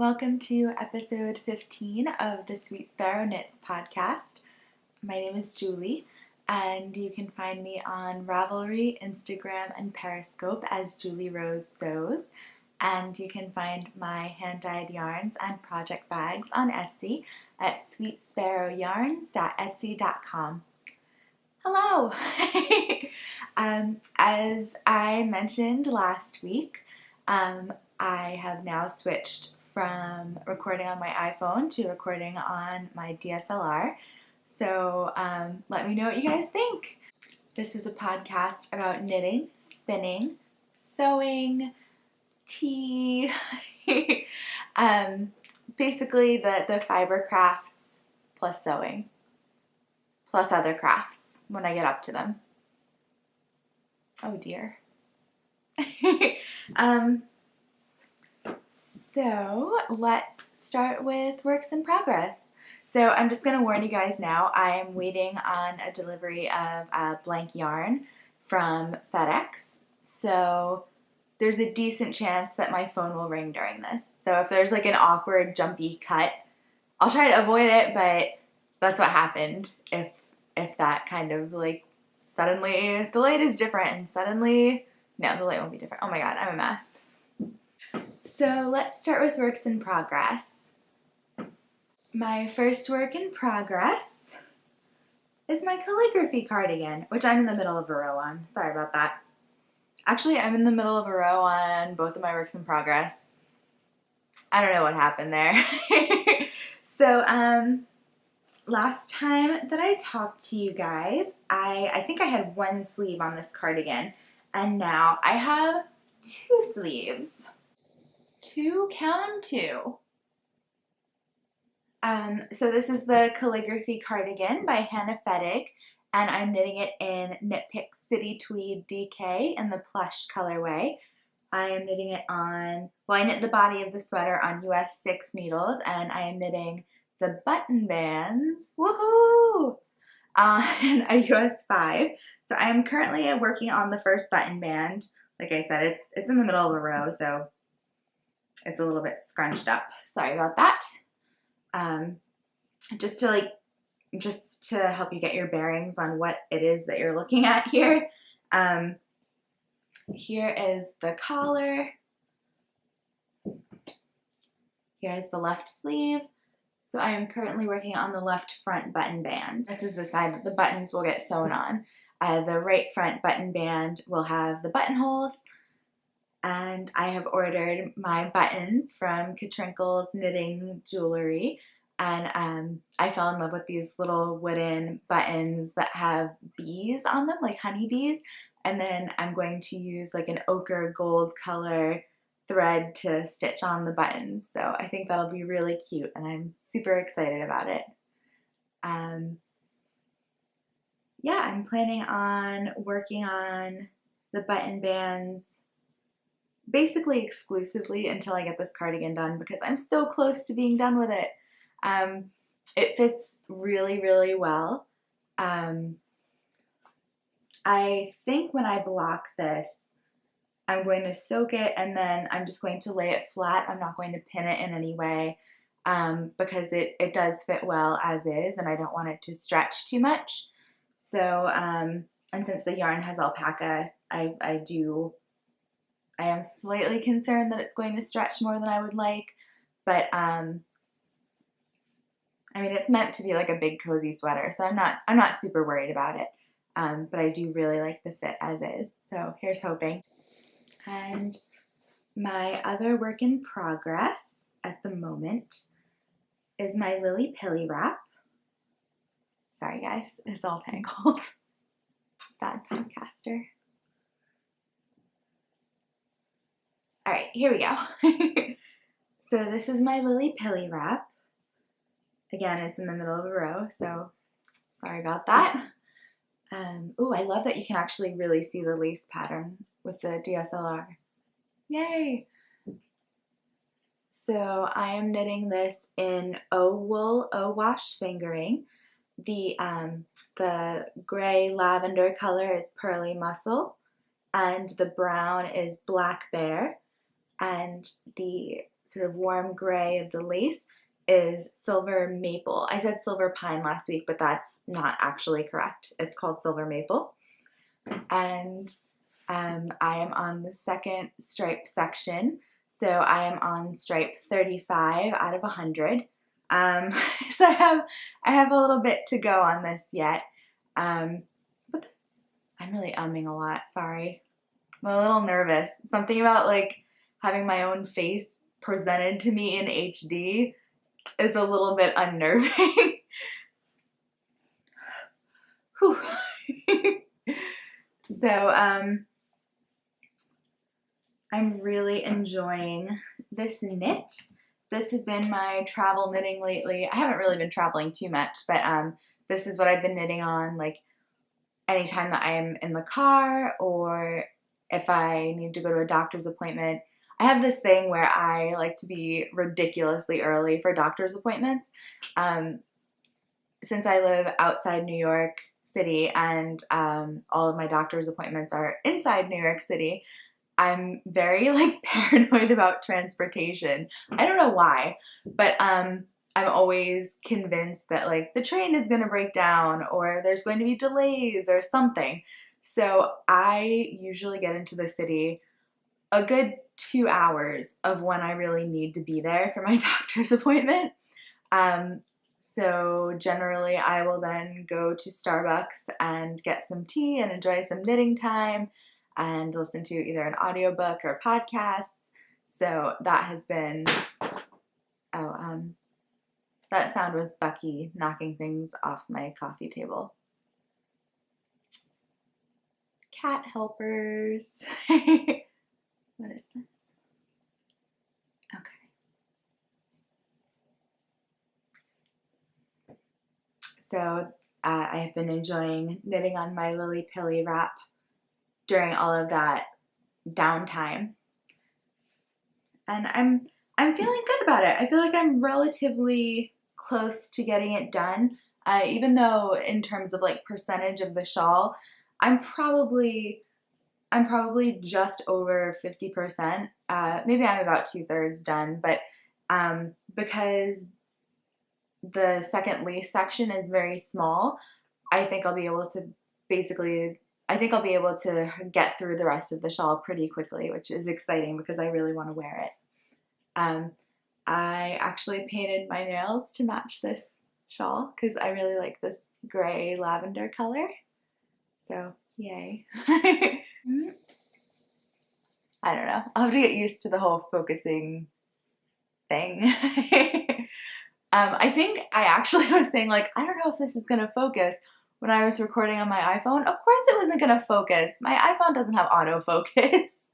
Welcome to episode 15 of the Sweet Sparrow Knits podcast. My name is Julie, and you can find me on Ravelry, Instagram, and Periscope as Julie Rose Sews. And you can find my hand-dyed yarns and project bags on Etsy at sweetsparrowyarns.etsy.com. Hello! As I mentioned last week, I have now switched from recording on my iPhone to recording on my DSLR. So let me know what you guys think. This is a podcast about knitting, spinning, sewing, tea, basically the fiber crafts plus sewing, plus other crafts when I get up to them. Oh dear. So let's start with works in progress. So I'm just going to warn you guys now, I am waiting on a delivery of a blank yarn from FedEx. So there's a decent chance that my phone will ring during this. So if there's like an awkward, jumpy cut, I'll try to avoid it, but that's what happened. If that kind of like suddenly, the light is different and suddenly, no, the light won't be different. Oh my god, I'm a mess. So let's start with works in progress. My first work in progress is my calligraphy cardigan, which I'm in the middle of a row on. Sorry about that. Actually, I'm in the middle of a row on both of my works in progress. I don't know what happened there. So, last time that I talked to you guys, I think I had one sleeve on this cardigan, and now I have two sleeves. Count 'em two. So this is the calligraphy cardigan by Hannah Fettig, and I'm knitting it in Knit Pick City Tweed DK in the plush colorway. I am knitting it on, well, I knit the body of the sweater on US 6 needles, and I am knitting the button bands, woohoo, on a US 5. So I am currently working on the first button band. Like I said, it's in the middle of a row, so it's a little bit scrunched up. Sorry about that. Just to help you get your bearings on what it is that you're looking at here. Here is the collar. Here is the left sleeve. So I am currently working on the left front button band. This is the side that the buttons will get sewn on. The right front button band will have the buttonholes. And I have ordered my buttons from Katrinkle's Knitting Jewelry. And I fell in love with these little wooden buttons that have bees on them, like honeybees. And then I'm going to use like an ochre gold color thread to stitch on the buttons. So I think that'll be really cute, and I'm super excited about it. Yeah, I'm planning on working on the button bands basically exclusively until I get this cardigan done, because I'm so close to being done with it. It fits really, really well. I think when I block this, I'm going to soak it and then I'm just going to lay it flat. I'm not going to pin it in any way, because it does fit well as is, and I don't want it to stretch too much. So, and since the yarn has alpaca, I am slightly concerned that it's going to stretch more than I would like, but I mean, it's meant to be like a big cozy sweater, so I'm not super worried about it. But I do really like the fit as is, so here's hoping. And my other work in progress at the moment is my Lily Pilly wrap. Sorry guys, it's all tangled. Bad podcaster. All right, here we go. So this is my Lily Pilly wrap. Again, it's in the middle of a row, so sorry about that. Oh, I love that you can actually really see the lace pattern with the DSLR. Yay! So I am knitting this in O wool, O wash fingering. The gray lavender color is Pearly Muscle, and the brown is Black Bear, and the sort of warm gray of the lace is silver maple. I said silver pine last week, but that's not actually correct. It's called silver maple. And I am on the second stripe section. So I am on stripe 35 out of 100. So I have a little bit to go on this yet. But I'm really umming a lot, sorry. I'm a little nervous. Something about like having my own face presented to me in HD is a little bit unnerving. Whew. So, I'm really enjoying this knit. This has been my travel knitting lately. I haven't really been traveling too much, but this is what I've been knitting on, like anytime that I'm in the car or if I need to go to a doctor's appointment. I have this thing where I like to be ridiculously early for doctor's appointments. Since I live outside New York City and all of my doctor's appointments are inside New York City, I'm very like paranoid about transportation. I don't know why, but I'm always convinced that like the train is going to break down or there's going to be delays or something. So I usually get into the city a good 2 hours of when I really need to be there for my doctor's appointment. So generally I will then go to Starbucks and get some tea and enjoy some knitting time and listen to either an audiobook or podcasts. So that has been, that sound was Bucky knocking things off my coffee table. Cat helpers. What is this? Okay. So I've been enjoying knitting on my Lily Pilly wrap during all of that downtime. And I'm feeling good about it. I feel like I'm relatively close to getting it done. Even though in terms of like percentage of the shawl, I'm probably just over 50%. Maybe I'm about 2/3 done, but because the second lace section is very small, I think I'll be able to get through the rest of the shawl pretty quickly, which is exciting because I really want to wear it. I actually painted my nails to match this shawl because I really like this gray lavender color. So, yay. I don't know. I'll have to get used to the whole focusing thing. I think I actually was saying, like, I don't know if this is going to focus when I was recording on my iPhone. Of course it wasn't going to focus. My iPhone doesn't have autofocus.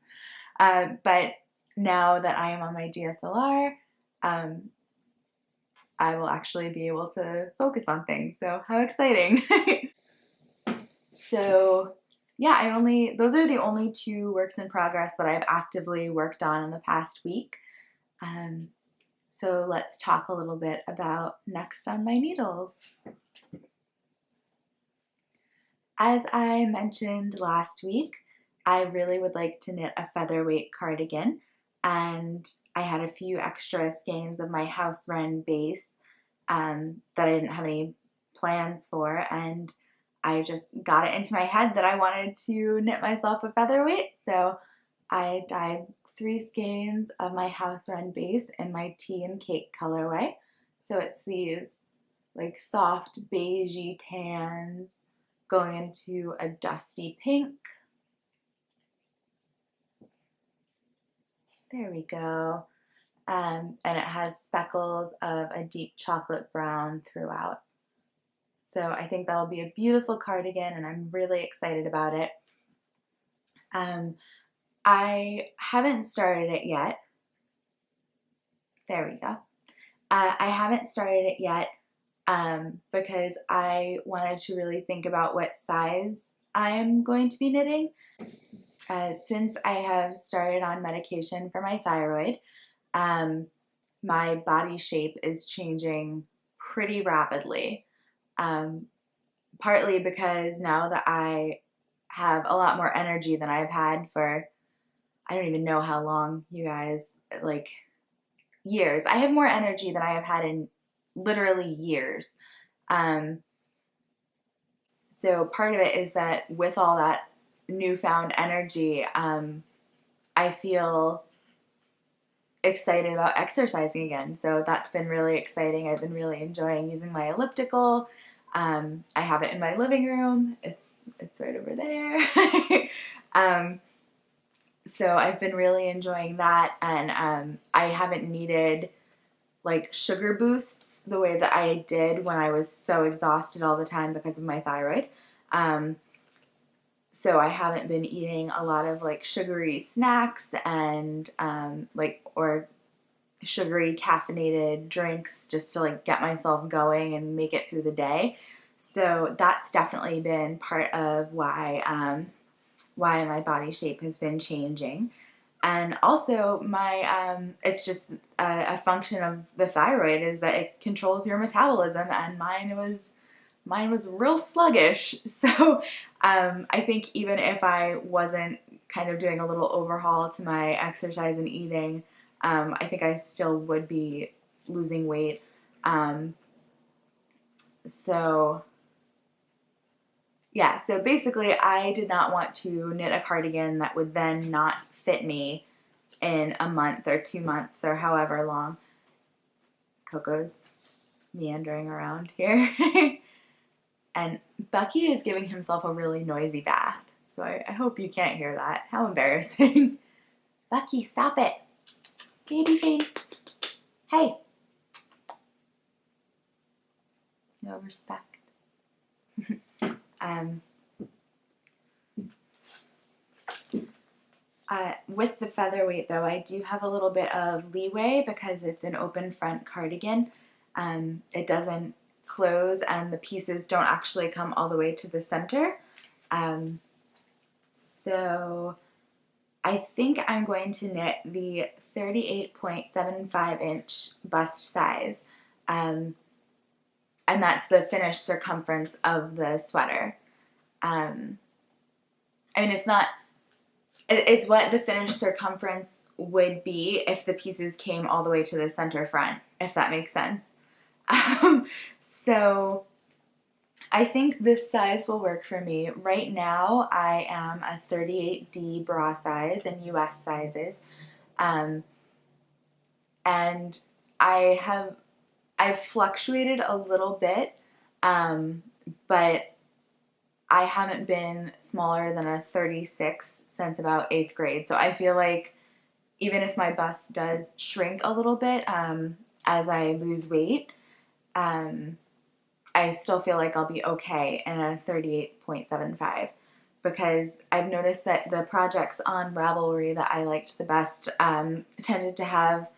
But now that I am on my DSLR, I will actually be able to focus on things. So how exciting. So yeah, those are the only 2 works in progress that I've actively worked on in the past week. So let's talk a little bit about next on my needles. As I mentioned last week, I really would like to knit a featherweight cardigan, and I had a few extra skeins of my house wren base that I didn't have any plans for, and I just got it into my head that I wanted to knit myself a featherweight, so I dyed 3 skeins of my house wren base in my tea and cake colorway. So it's these like soft beigey tans going into a dusty pink. There we go. And it has speckles of a deep chocolate brown throughout. So I think that'll be a beautiful cardigan and I'm really excited about it. I haven't started it yet. There we go. I haven't started it yet because I wanted to really think about what size I'm going to be knitting. Since I have started on medication for my thyroid, my body shape is changing pretty rapidly. Partly because now that I have a lot more energy than I've had for, I don't even know how long, you guys, like years. I have more energy than I have had in literally years. Um, so part of it is that with all that newfound energy, I feel excited about exercising again. So that's been really exciting. I've been really enjoying using my elliptical. I have it in my living room. It's right over there. um, so I've been really enjoying that, and I haven't needed like sugar boosts the way that I did when I was so exhausted all the time because of my thyroid. Um, so I haven't been eating a lot of like sugary snacks and or sugary caffeinated drinks just to like get myself going and make it through the day. So that's definitely been part of why my body shape has been changing. And also it's just a function of the thyroid is that it controls your metabolism, and mine was real sluggish. So I think even if I wasn't kind of doing a little overhaul to my exercise and eating, I think I still would be losing weight. So yeah, so basically I did not want to knit a cardigan that would then not fit me in a month or 2 months or however long. Coco's meandering around here. And Bucky is giving himself a really noisy bath. So I hope you can't hear that. How embarrassing. Bucky, stop it. Baby face. Hey. No respect. um, with the featherweight, though, I do have a little bit of leeway because it's an open front cardigan. It doesn't close, and the pieces don't actually come all the way to the center. So I think I'm going to knit the 38.75 inch bust size. And that's the finished circumference of the sweater. I mean, it's what the finished circumference would be if the pieces came all the way to the center front, if that makes sense. So I think this size will work for me. Right now, I am a 38D bra size in US sizes. And I've fluctuated a little bit, but I haven't been smaller than a 36 since about 8th grade. So I feel like even if my bust does shrink a little bit as I lose weight, I still feel like I'll be okay in a 38.75 because I've noticed that the projects on Ravelry that I liked the best tended to have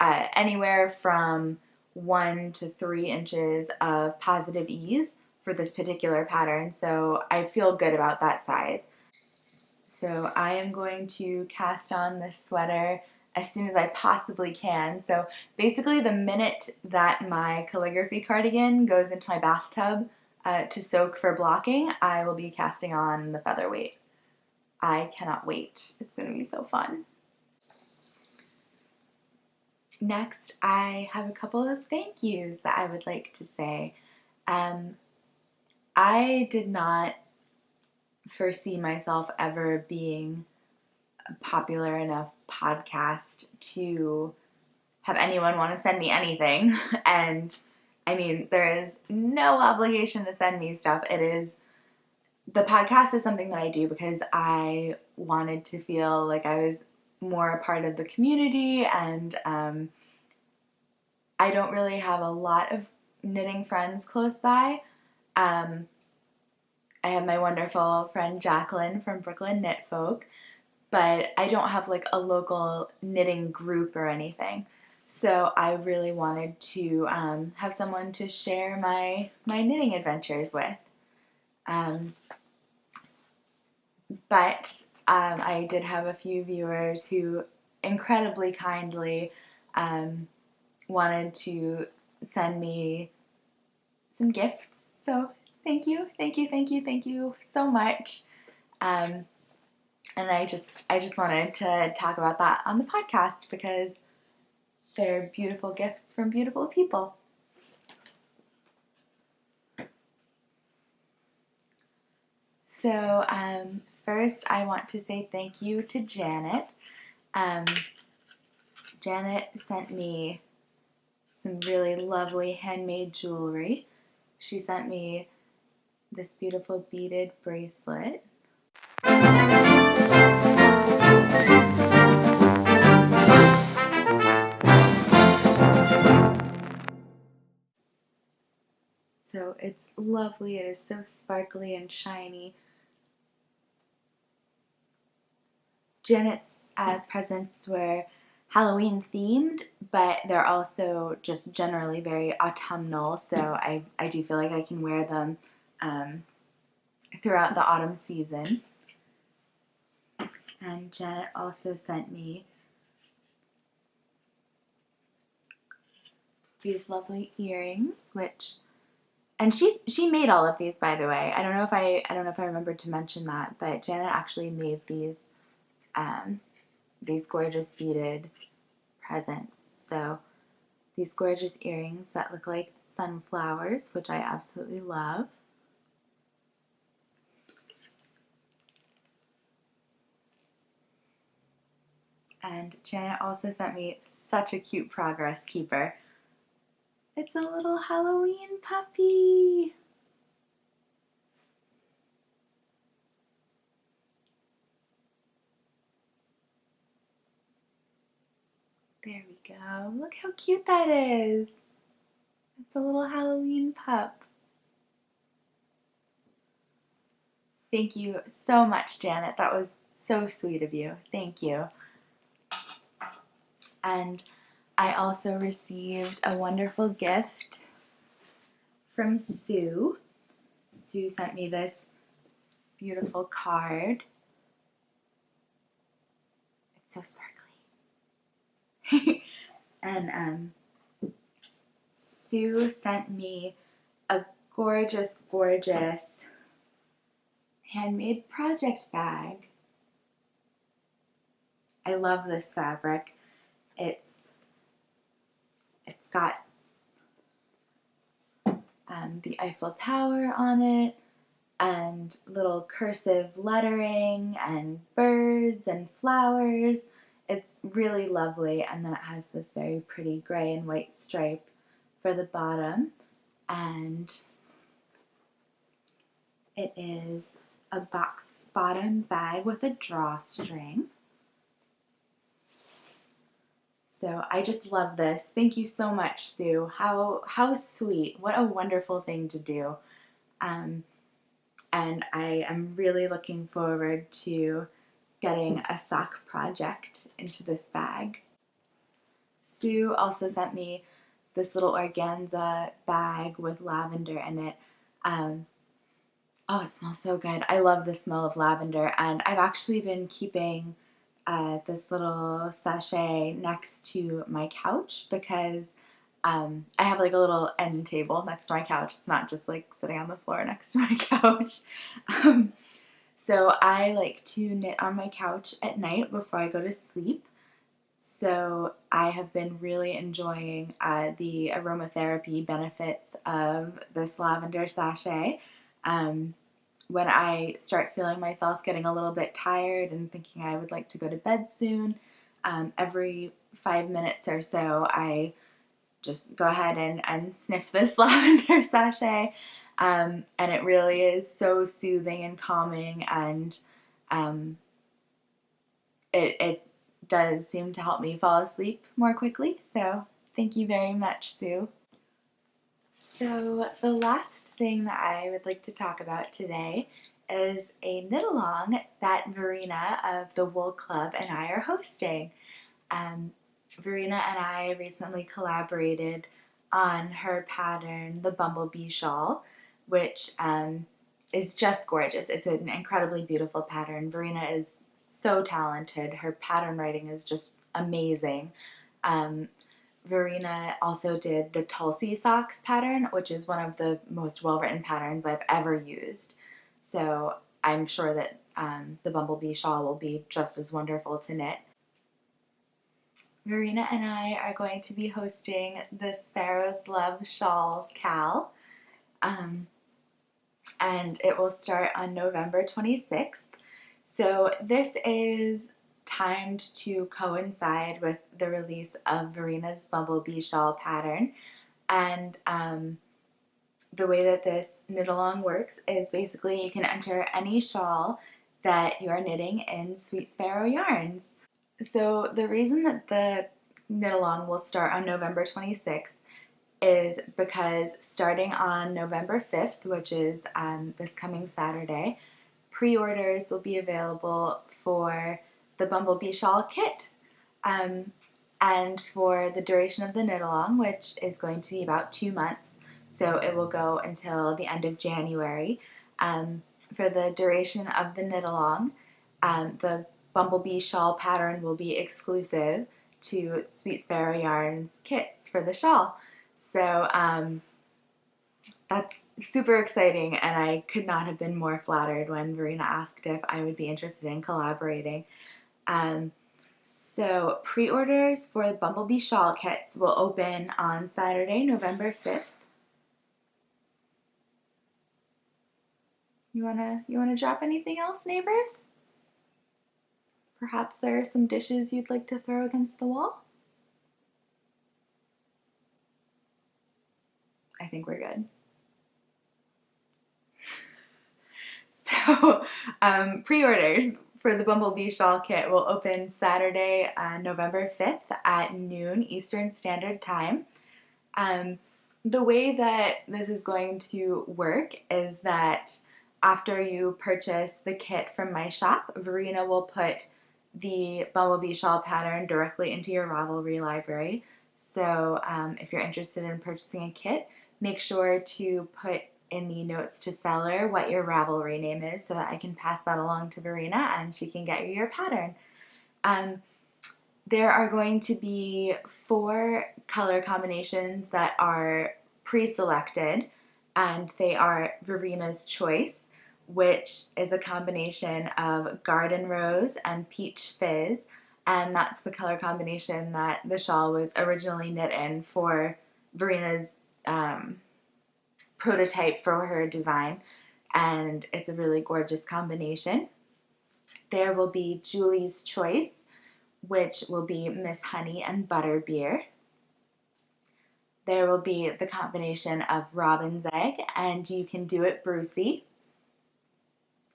anywhere from 1 to 3 inches of positive ease for this particular pattern, so I feel good about that size. So I am going to cast on this sweater as soon as I possibly can. So basically the minute that my calligraphy cardigan goes into my bathtub to soak for blocking, I will be casting on the featherweight. I cannot wait. It's going to be so fun. Next, I have a couple of thank yous that I would like to say. I did not foresee myself ever being a popular enough podcast to have anyone want to send me anything. And I mean, there is no obligation to send me stuff. The podcast is something that I do because I wanted to feel like I was more a part of the community, and I don't really have a lot of knitting friends close by. I have my wonderful friend Jacqueline from Brooklyn Knit Folk, but I don't have like a local knitting group or anything. So I really wanted to have someone to share my knitting adventures with. But I did have a few viewers who incredibly kindly wanted to send me some gifts. So thank you, thank you, thank you, thank you so much. And I just wanted to talk about that on the podcast because They're beautiful gifts from beautiful people. So first I want to say thank you to Janet. Janet sent me some really lovely handmade jewelry. She sent me this beautiful beaded bracelet. So it's lovely. It is so sparkly and shiny. Janet's presents were Halloween themed, but they're also just generally very autumnal, so I do feel like I can wear them throughout the autumn season. And Janet also sent me these lovely earrings, and she made all of these, by the way. I don't know if I remembered to mention that, but Janet actually made these gorgeous beaded presents. So these gorgeous earrings that look like sunflowers, which I absolutely love. And Janet also sent me such a cute progress keeper. It's a little Halloween puppy. There we go. Look how cute that is. It's a little Halloween pup. Thank you so much, Janet. That was so sweet of you. Thank you. And I also received a wonderful gift from Sue. Sue sent me this beautiful card. It's so sparkly. And Sue sent me a gorgeous, gorgeous handmade project bag. I love this fabric. It's got the Eiffel Tower on it, and little cursive lettering, and birds and flowers. It's really lovely, and then it has this very pretty gray and white stripe for the bottom, and it is a box bottom bag with a drawstring. So I just love this. Thank you so much, Sue. How sweet. What a wonderful thing to do. And I am really looking forward to getting a sock project into this bag. Sue also sent me this little organza bag with lavender in it. Oh, it smells so good. I love the smell of lavender, and I've actually been keeping this little sachet next to my couch because I have like a little end table next to my couch. It's not just like sitting on the floor next to my couch. So I like to knit on my couch at night before I go to sleep. So I have been really enjoying the aromatherapy benefits of this lavender sachet. When I start feeling myself getting a little bit tired and thinking I would like to go to bed soon, every 5 minutes or so I just go ahead and sniff this lavender sachet, and it really is so soothing and calming, and it does seem to help me fall asleep more quickly, so thank you very much, Sue. So the last thing that I would like to talk about today is a knit-along that Verena of the Wool Club and I are hosting. Verena and I recently collaborated on her pattern, the Bumblebee Shawl, which is just gorgeous. It's an incredibly beautiful pattern. Verena is so talented. Her pattern writing is just amazing. Verena also did the Tulsi Socks pattern, which is one of the most well-written patterns I've ever used. So I'm sure that the Bumblebee Shawl will be just as wonderful to knit. Verena and I are going to be hosting the Sparrows Love Shawls Cal, and it will start on November 26th. So this is timed to coincide with the release of Verena's Bumblebee shawl pattern, and the way that this knit along works is basically you can enter any shawl that you are knitting in Sweet Sparrow yarns. So the reason that the knit along will start on November 26th is because starting on November 5th, which is this coming Saturday, pre-orders will be available for the Bumblebee Shawl kit. And for the duration of the knit along, which is going to be about 2 months, so it will go until the end of January. For the duration of the knit along, the Bumblebee shawl pattern will be exclusive to Sweet Sparrow Yarns kits for the shawl. So that's super exciting, and I could not have been more flattered when Verena asked if I would be interested in collaborating. So pre-orders for the Bumblebee shawl kits will open on Saturday, November 5th. You wanna drop anything else, neighbors? Perhaps there are some dishes you'd like to throw against the wall? I think we're good. So pre-orders for the Bumblebee shawl kit will open Saturday, November 5th at noon Eastern Standard Time. The way that this is going to work is that after you purchase the kit from my shop, Verena will put the Bumblebee shawl pattern directly into your Ravelry library. So if you're interested in purchasing a kit, make sure to put in the notes to seller what your Ravelry name is so that I can pass that along to Verena and she can get you your pattern. There are going to be 4 color combinations that are pre-selected, and they are Verena's Choice, which is a combination of Garden Rose and Peach Fizz, and that's the color combination that the shawl was originally knit in for Verena's prototype for her design, and it's a really gorgeous combination. There will be Julie's Choice, which will be Miss Honey and Butterbeer. There will be the combination of Robin's Egg and You Can Do It Brucey.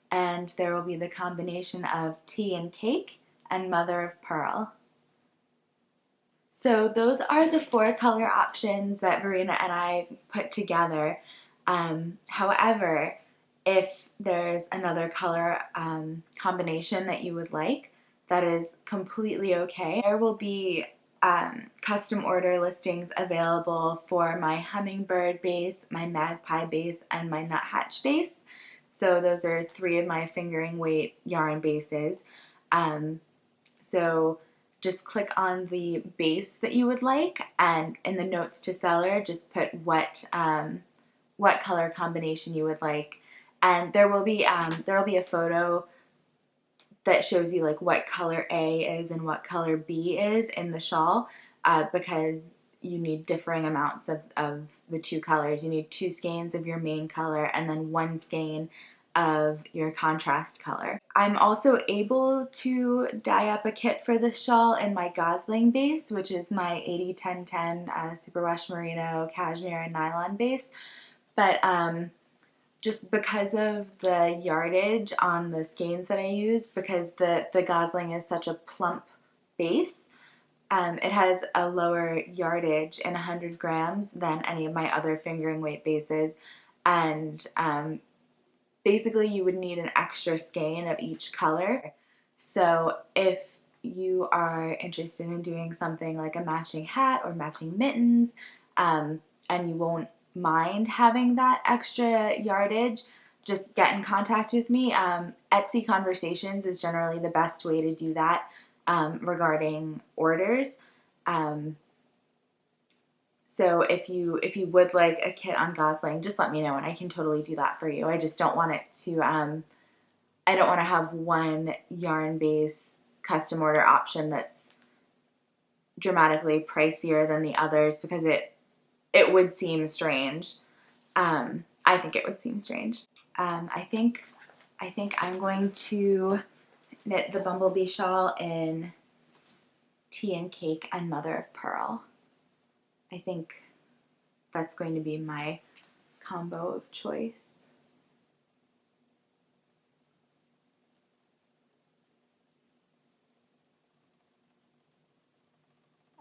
And there will be the combination of Tea and Cake and Mother of Pearl. So those are the 4 color options that Verena and I put together. However, if there's another color combination that you would like, that is completely okay. There will be custom order listings available for my hummingbird base, my magpie base, and my nuthatch base. So those are 3 of my fingering weight yarn bases. So just click on the base that you would like, and in the notes to seller, just put what color combination you would like, and there will be a photo that shows you like what color A is and what color B is in the shawl, because you need differing amounts of the 2 colors. You need 2 skeins of your main color and then 1 skein of your contrast color. I'm also able to dye up a kit for this shawl in my Gosling base, which is my 80-10-10 superwash merino cashmere and nylon base, but just because of the yardage on the skeins that I use, because the Gosling is such a plump base, it has a lower yardage in 100 grams than any of my other fingering weight bases, and basically you would need an extra skein of each color. So if you are interested in doing something like a matching hat or matching mittens, and you won't mind having that extra yardage, just get in contact with me. Etsy Conversations is generally the best way to do that regarding orders. So if you would like a kit on Gosling, just let me know and I can totally do that for you. I just don't want it to I don't want to have one yarn base custom order option that's dramatically pricier than the others because it would seem strange. I think it would seem strange. I think I'm going to knit the bumblebee shawl in tea and cake and mother of pearl. I think that's going to be my combo of choice.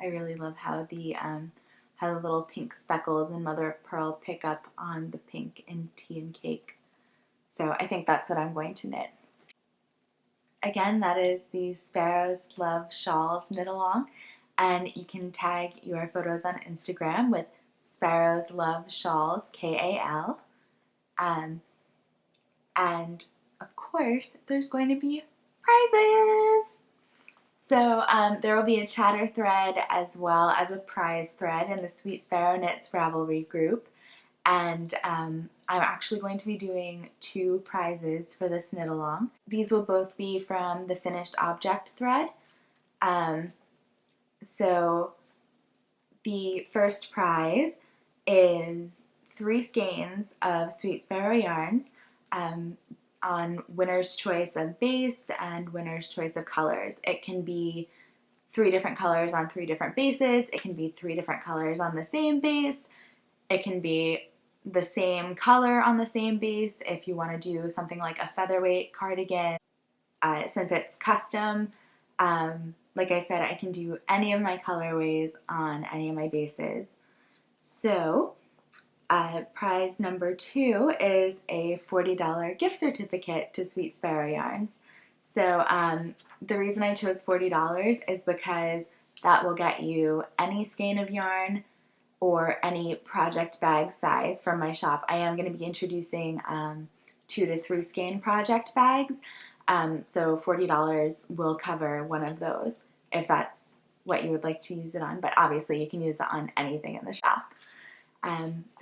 I really love how the little pink speckles in mother of pearl pick up on the pink in tea and cake. So I think that's what I'm going to knit. Again, that is the Sparrows Love Shawls knit along, and you can tag your photos on Instagram with Sparrows Love Shawls, K-A-L. And of course, there's going to be prizes. So there will be a chatter thread as well as a prize thread in the Sweet Sparrow Knits Ravelry group. And I'm actually going to be doing 2 prizes for this knit along. These will both be from the finished object thread. So the first prize is 3 skeins of Sweet Sparrow yarns on winner's choice of base and winner's choice of colors. It can be 3 different colors on 3 different bases. It can be 3 different colors on the same base. It can be the same color on the same base if you want to do something like a featherweight cardigan. Since it's custom, like I said, I can do any of my colorways on any of my bases. So prize number 2 is a $40 gift certificate to Sweet Sparrow Yarns. So the reason I chose $40 is because that will get you any skein of yarn or any project bag size from my shop. I am going to be introducing 2 to 3 skein project bags, so $40 will cover one of those if that's what you would like to use it on, but obviously you can use it on anything in the shop.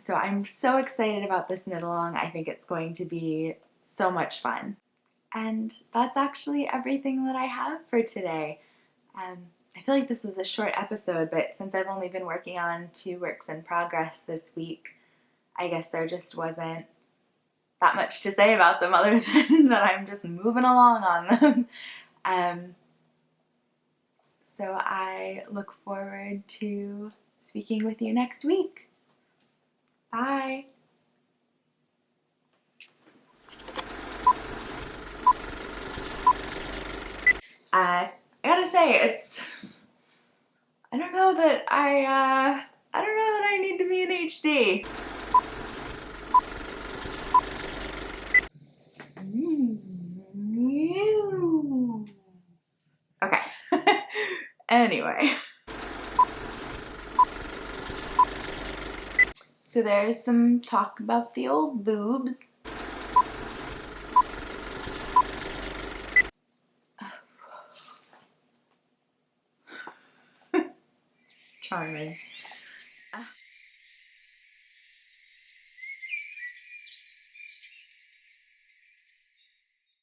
So I'm so excited about this knit along. I think it's going to be so much fun. And that's actually everything that I have for today. I feel like this was a short episode, but since I've only been working on 2 works in progress this week, I guess there just wasn't that much to say about them other than that I'm just moving along on them. So I look forward to speaking with you next week. Bye! I gotta say, I don't know that I need to be in HD. Okay. Anyway. So there's some talk about the old boobs. Charming.